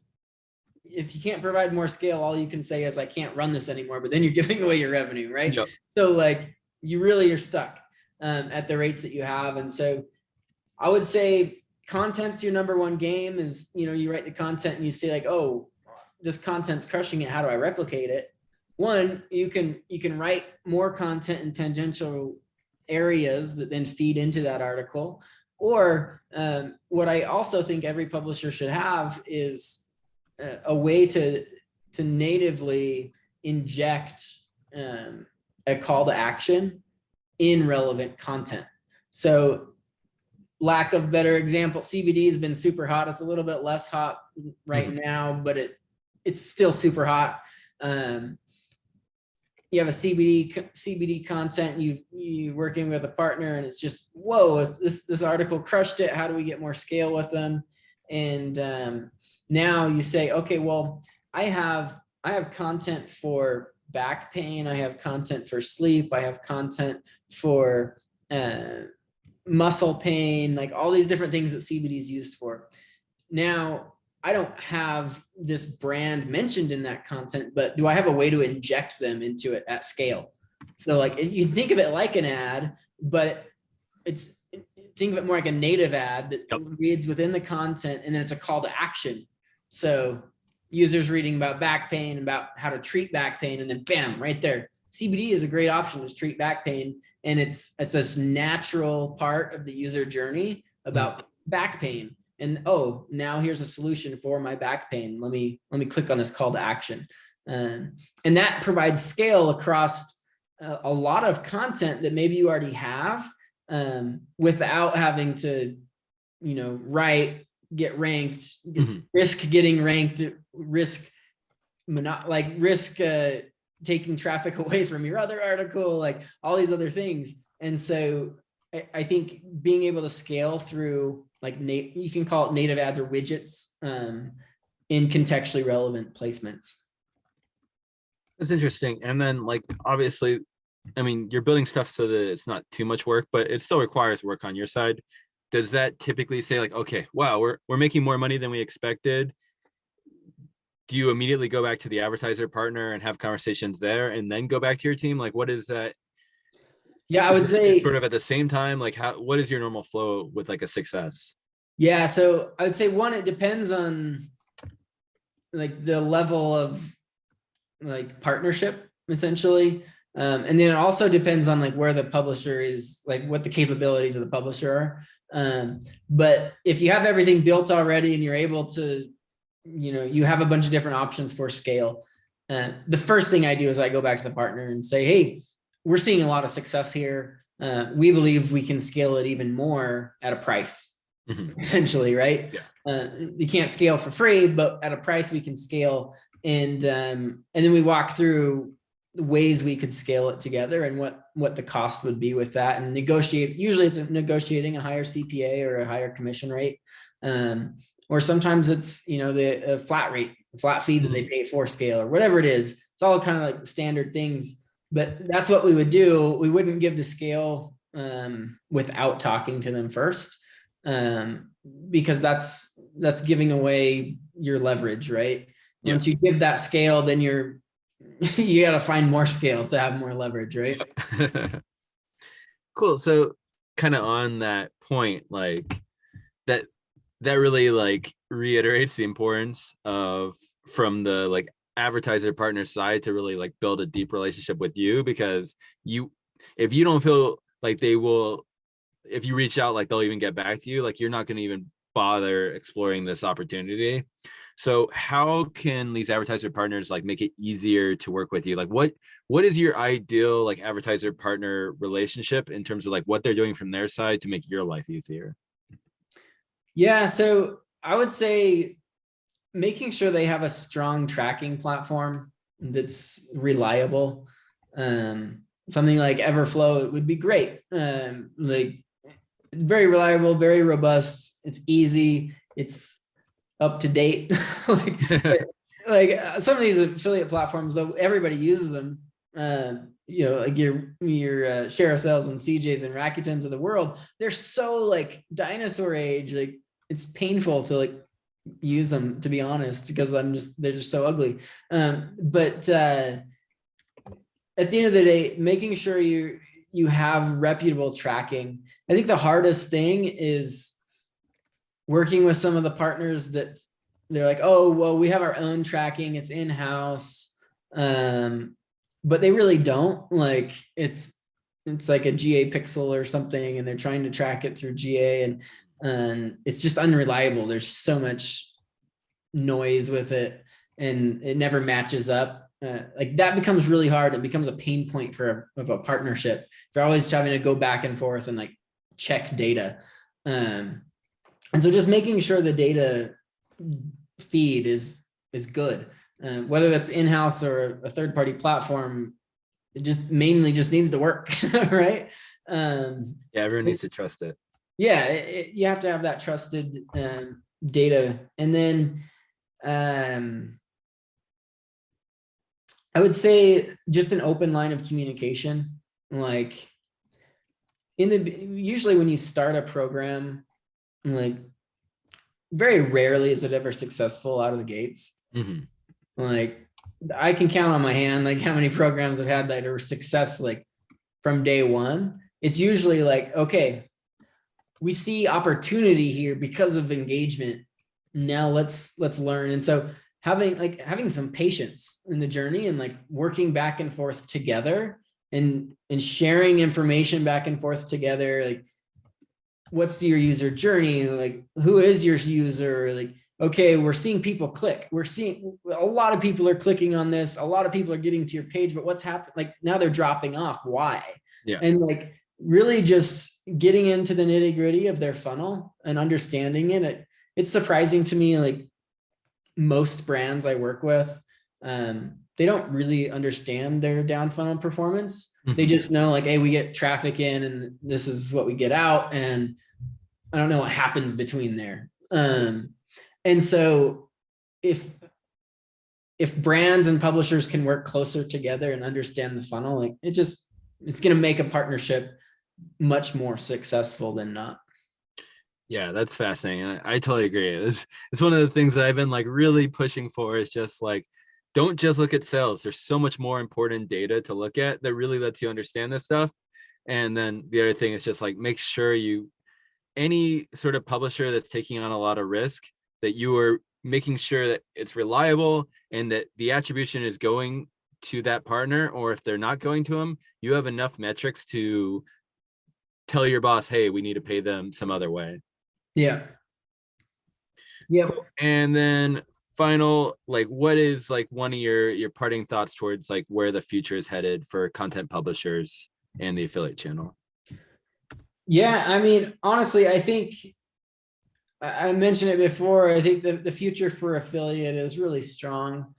if you can't provide more scale, all you can say is I can't run this anymore, but then you're giving away your revenue, right? So like you really are stuck at the rates that you have. And so I would say content's your number one game. Is, you write the content and you say like, oh, this content's crushing it, how do I replicate it? One, you can write more content in tangential areas that then feed into that article. Or what I also think every publisher should have is a way to natively inject a call to action in relevant content. So lack of better example, CBD has been super hot. It's a little bit less hot right now, but it's still super hot. You have a CBD content, you working with a partner, and it's just, whoa, this article crushed it. How do we get more scale with them? And now you say, okay, well, I have content for back pain. I have content for sleep. I have content for muscle pain, like all these different things that CBD is used for. Now, I don't have this brand mentioned in that content, but do I have a way to inject them into it at scale? So like you think of it like an ad, but think of it more like a native ad that reads within the content, and then it's a call to action. So users reading about back pain, about how to treat back pain, and then bam, right there. CBD is a great option to treat back pain. And it's this natural part of the user journey about back pain. And oh, now here's a solution for my back pain. Let me click on this call to action. And that provides scale across a lot of content that maybe you already have without having to, write, get ranked, risk getting ranked, risk taking traffic away from your other article, like all these other things. And so I think being able to scale through like you can call it native ads or widgets in contextually relevant placements. That's interesting. And then like, obviously, I mean, you're building stuff so that it's not too much work, but it still requires work on your side. does that typically say like, okay, wow, we're making more money than we expected? Do you immediately go back to the advertiser partner and have conversations there and then go back to your team? Like, what is that? Yeah, I Is would it sort say, of at the same time? Like, what is your normal flow with like a success? yeah. So I would say one, it depends on like the level of like partnership essentially. And then it also depends on like where the publisher is, like what the capabilities of the publisher are. But if you have everything built already and you're able to, you have a bunch of different options for scale. The first thing I do is I go back to the partner and say, hey, we're seeing a lot of success here. We believe we can scale it even more at a price, essentially, right? Yeah. You can't scale for free, but at a price we can scale. And then we walk through the ways we could scale it together and what the cost would be with that, and negotiate. Usually it's negotiating a higher CPA or a higher commission rate. Or sometimes it's, the flat rate, flat fee that they pay for scale or whatever it is. It's all kind of like standard things, but that's what we would do. We wouldn't give the scale without talking to them first, because that's giving away your leverage, right? Yeah. Once you give that scale, then you got to find more scale to have more leverage, right? Cool. So kind of on that point, like that really like reiterates the importance of, from the like advertiser partner side, to really like build a deep relationship with you, because if you don't feel like they will, if you reach out, like they'll even get back to you, like you're not going to even bother exploring this opportunity. So how can these advertiser partners like make it easier to work with you? Like what is your ideal like advertiser partner relationship in terms of like what they're doing from their side to make your life easier? Yeah, so I would say making sure they have a strong tracking platform that's reliable. Something like Everflow would be great. Like very reliable, very robust. It's easy. It's up to date. like some of these affiliate platforms, though, everybody uses them. Like your share of sales and CJs and Rakutens of the world, they're so like dinosaur age. Like it's painful to like use them, to be honest, because they're just so ugly. But at the end of the day, making sure you have reputable tracking. I think the hardest thing is working with some of the partners that they're like, oh, well, we have our own tracking, it's in-house. But they really don't. Like it's like a GA pixel or something, and they're trying to track it through GA, and it's just unreliable. There's so much noise with it, and it never matches up. Like that becomes really hard. It becomes a pain point of a partnership. They're always having to go back and forth and like check data. And so just making sure the data feed is good, whether that's in-house or a third-party platform, it just mainly just needs to work, right? Yeah, everyone needs to trust it. Yeah, you have to have that trusted data. And then I would say just an open line of communication. Like usually when you start a program, like very rarely is it ever successful out of the gates. Like I can count on my hand like how many programs I've had that are success like from day one. It's usually like, okay, we see opportunity here because of engagement. Now let's learn. And so having some patience in the journey and like working back and forth together and sharing information back and forth together. Like, what's your user journey? Like, who is your user? Like, okay, we're seeing people click. We're seeing a lot of people are clicking on this. A lot of people are getting to your page, but what's happened? Like now they're dropping off. Why? Yeah. And like really just getting into the nitty gritty of their funnel and understanding it. It's surprising to me, like most brands I work with, they don't really understand their down funnel performance. They just know like, hey, we get traffic in and this is what we get out. And I don't know what happens between there. And so if brands and publishers can work closer together and understand the funnel, like it's going to make a partnership much more successful than not. Yeah, that's fascinating. And I totally agree. It's one of the things that I've been like really pushing for is just like, don't just look at sales. There's so much more important data to look at that really lets you understand this stuff. And then the other thing is just like, make sure any sort of publisher that's taking on a lot of risk, that you are making sure that it's reliable and that the attribution is going to that partner, or if they're not going to them, you have enough metrics to tell your boss, hey, we need to pay them some other way. Yeah. Yep. Cool. And then final, like, what is like one of your parting thoughts towards like where the future is headed for content publishers and the affiliate channel? Yeah, I mean, honestly, I think I mentioned it before. I think the future for affiliate is really strong.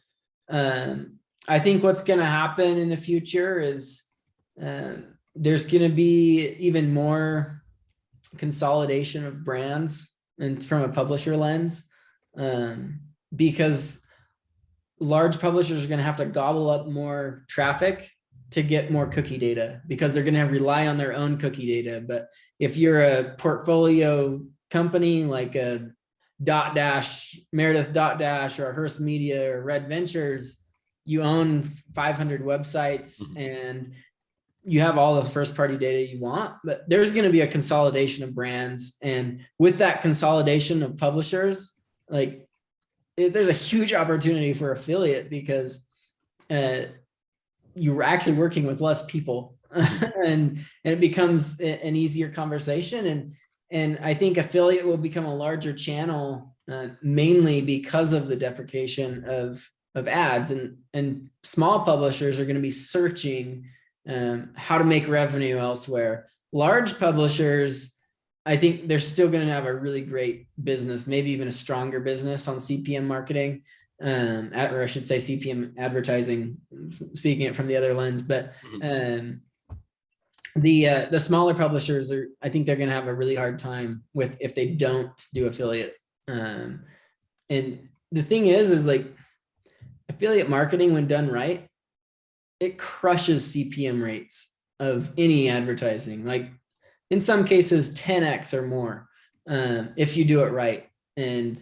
I think what's going to happen in the future is there's going to be even more consolidation of brands and from a publisher lens, because large publishers are going to have to gobble up more traffic to get more cookie data, because they're going to rely on their own cookie data. But if you're a portfolio company like a Meredith Dotdash or Hearst Media or Red Ventures, you own 500 websites and you have all the first party data you want, but there's going to be a consolidation of brands. And with that consolidation of publishers, like there's a huge opportunity for affiliate, because you're actually working with less people and it becomes an easier conversation. And I think affiliate will become a larger channel, mainly because of the deprecation of ads, and small publishers are going to be searching how to make revenue elsewhere. Large publishers, I think they're still going to have a really great business, maybe even a stronger business on CPM marketing, or I should say CPM advertising, speaking it from the other lens. But the smaller publishers I think they're going to have a really hard time with if they don't do affiliate. And the thing is like affiliate marketing, when done right, it crushes CPM rates of any advertising, like in some cases 10x or more, if you do it right. And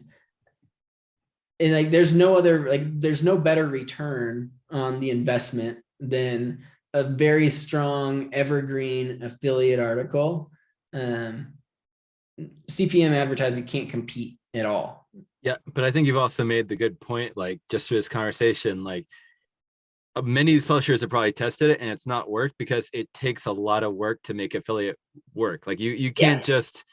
like there's no better return on the investment than a very strong evergreen affiliate article. CPM advertising can't compete at all. Yeah, but I think you've also made the good point, like just through this conversation, like many of these publishers have probably tested it and it's not worked because it takes a lot of work to make affiliate work. Like you can't just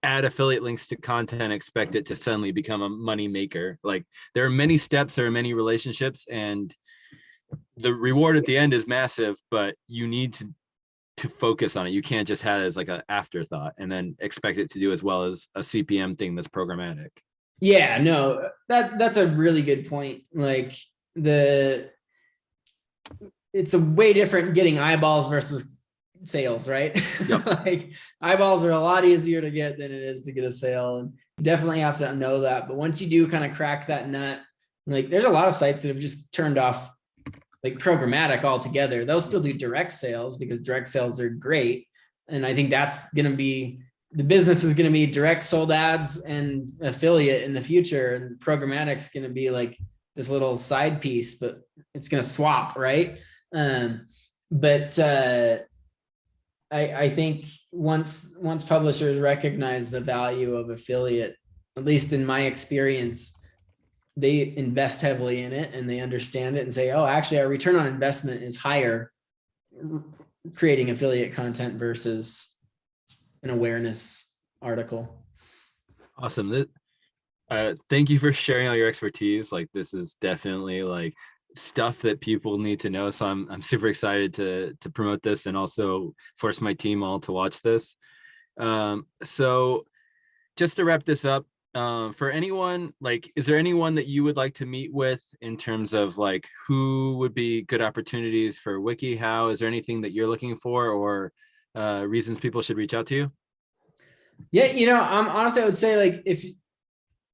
add affiliate links to content and expect it to suddenly become a money maker. Like there are many steps, there are many relationships, and the reward at the end is massive, but you need to focus on it. You can't just have it as like an afterthought and then expect it to do as well as a CPM thing that's programmatic. Yeah, no, that's a really good point. Like it's a way different getting eyeballs versus sales, right? Yep. Like eyeballs are a lot easier to get than it is to get a sale, and you definitely have to know that. But once you do kind of crack that nut, like there's a lot of sites that have just turned off like programmatic altogether. They'll still do direct sales because direct sales are great, and I think that's going to be the business is going to be direct sold ads and affiliate in the future, and programmatic's going to be like this little side piece, but it's going to swap, right? But I think once publishers recognize the value of affiliate, at least in my experience, they invest heavily in it and they understand it and say, oh, actually our return on investment is higher creating affiliate content versus an awareness article. Awesome. Thank you for sharing all your expertise. Like this is definitely like stuff that people need to know. So I'm super excited to promote this and also force my team all to watch this. So just to wrap this up, for anyone, like, is there anyone that you would like to meet with in terms of like who would be good opportunities for Wikihow? Is there anything that you're looking for or reasons people should reach out to you? Yeah, honestly, I would say like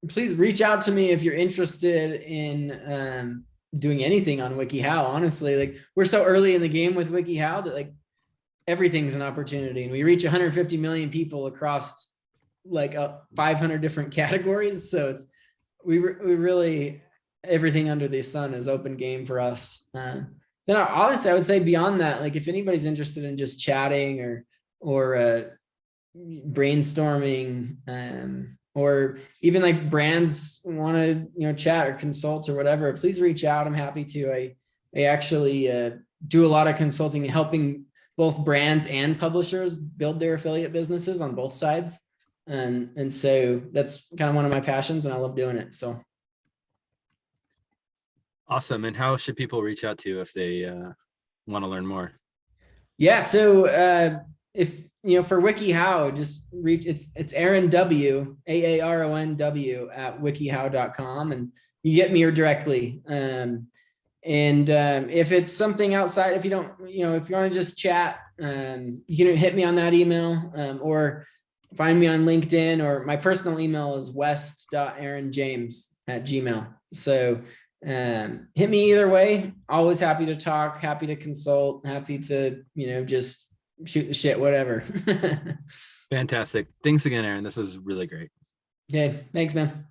please reach out to me if you're interested in doing anything on Wikihow. Honestly, like we're so early in the game with Wikihow that like everything's an opportunity, and we reach 150 million people across like 500 different categories. So it's, we really, everything under the sun is open game for us. Then honestly, I would say beyond that, like if anybody's interested in just chatting or brainstorming, or even like brands want to, chat or consult or whatever, please reach out. I'm happy to. I actually do a lot of consulting, helping both brands and publishers build their affiliate businesses on both sides. And so that's kind of one of my passions, and I love doing it. So Awesome. And how should people reach out to you if they want to learn more? yeah, so if for Wikihow, just reach, it's Aaron W, AARONW at wikihow.com, and you get me directly. And if it's something outside, if you don't, if you want to just chat, you can hit me on that email, or find me on LinkedIn, or my personal email is west.aaronjames@gmail. So hit me either way. Always happy to talk, happy to consult, happy to, just shoot the shit, whatever. Fantastic. Thanks again, Aaron. This is really great. Okay. Thanks, man.